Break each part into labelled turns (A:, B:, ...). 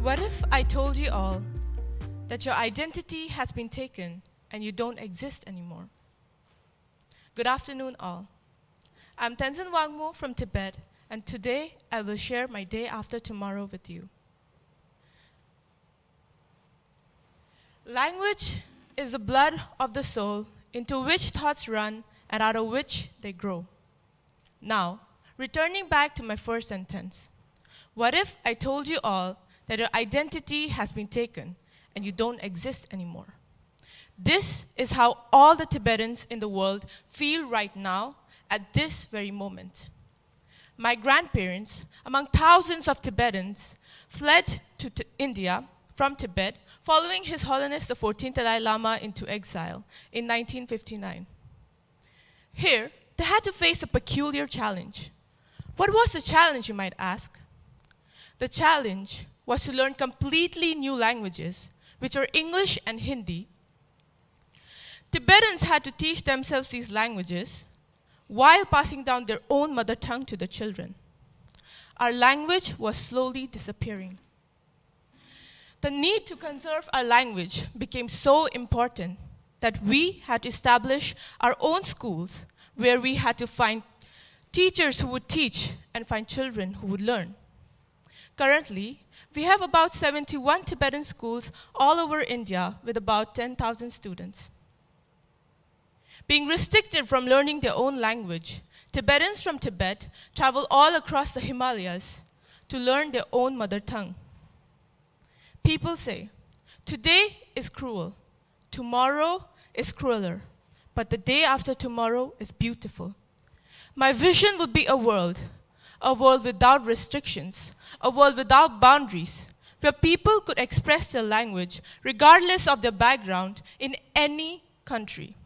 A: What if I told you all that your identity has been taken and you don't exist anymore? Good afternoon, all. I'm Tenzin Wangmo from Tibet, and today I will share my day after tomorrow with you. Language is the blood of the soul into which thoughts run and out of which they grow. Now, returning back to my first sentence, what if I told you all that your identity has been taken and you don't exist anymore? This is how all the Tibetans in the world feel right now at this very moment. My grandparents, among thousands of Tibetans, fled to India from Tibet following His Holiness the 14th Dalai Lama into exile in 1959. Here, they had to face a peculiar challenge. What was the challenge, you might ask? The challenge was to learn completely new languages, which are English and Hindi. Tibetans had to teach themselves these languages while passing down their own mother tongue to the children. Our language was slowly disappearing. The need to conserve our language became so important that we had to establish our own schools where we had to find teachers who would teach and find children who would learn. Currently, we have about 71 Tibetan schools all over India with about 10,000 students. Being restricted from learning their own language, Tibetans from Tibet travel all across the Himalayas to learn their own mother tongue. People say, today is cruel, tomorrow is crueler, but the day after tomorrow is beautiful. My vision would be a world without restrictions, a world without boundaries, where people could express their language regardless of their background in any country.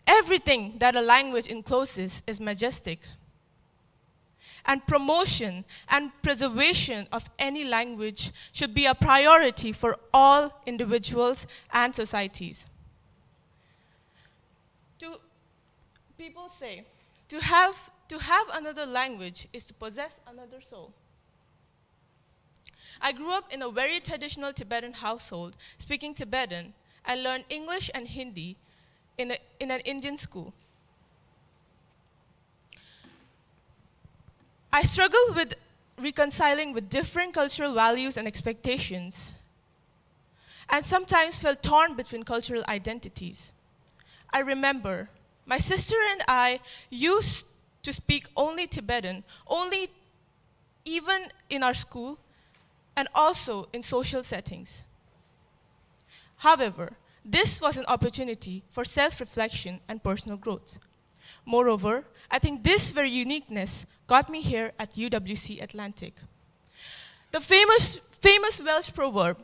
A: Everything that a language encloses is majestic. And promotion and preservation of any language should be a priority for all individuals and societies. People say, to have another language is to possess another soul. I grew up in a very traditional Tibetan household, speaking Tibetan, and learned English and Hindi in an Indian school. I struggled with reconciling with different cultural values and expectations, and sometimes felt torn between cultural identities. I remember my sister and I used to speak only Tibetan, even in our school, and also in social settings. However, this was an opportunity for self-reflection and personal growth. Moreover, I think this very uniqueness got me here at UWC Atlantic. The famous Welsh proverb,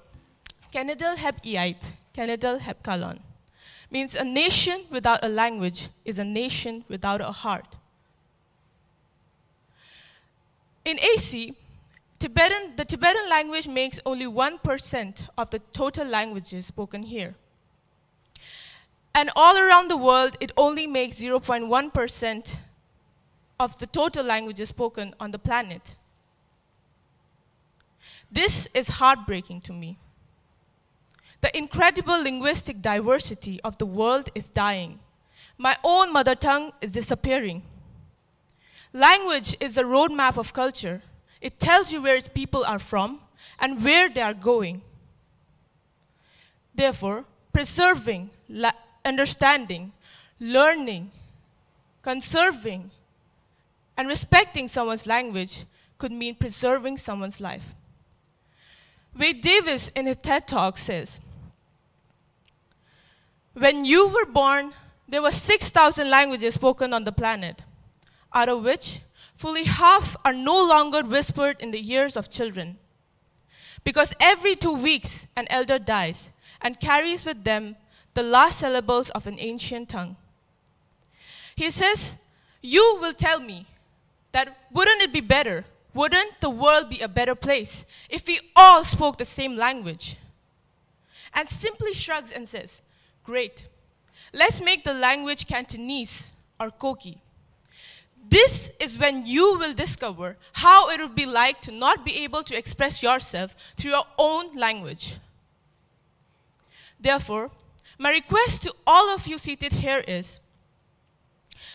A: Cenedl heb iaith, cenedl heb calon, means a nation without a language is a nation without a heart. In AC, the Tibetan language makes only 1% of the total languages spoken here. And all around the world, it only makes 0.1% of the total languages spoken on the planet. This is heartbreaking to me. The incredible linguistic diversity of the world is dying. My own mother tongue is disappearing. Language is the roadmap of culture. It tells you where its people are from and where they are going. Therefore, preserving, understanding, learning, conserving, and respecting someone's language could mean preserving someone's life. Wade Davis, in his TED Talk, says, when you were born, there were 6,000 languages spoken on the planet, out of which fully half are no longer whispered in the ears of children. Because every 2 weeks, an elder dies and carries with them the last syllables of an ancient tongue. He says, you will tell me that wouldn't it be better, wouldn't the world be a better place if we all spoke the same language? And simply shrugs and says, great, let's make the language Cantonese or Koki. This is when you will discover how it would be like to not be able to express yourself through your own language. Therefore, my request to all of you seated here is,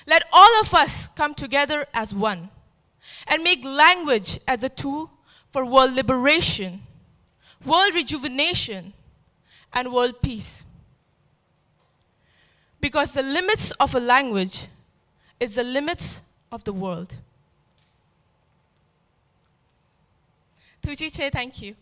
A: let all of us come together as one and make language as a tool for world liberation, world rejuvenation, and world peace. Because the limits of a language is the limits of the world. Thuchiche, thank you.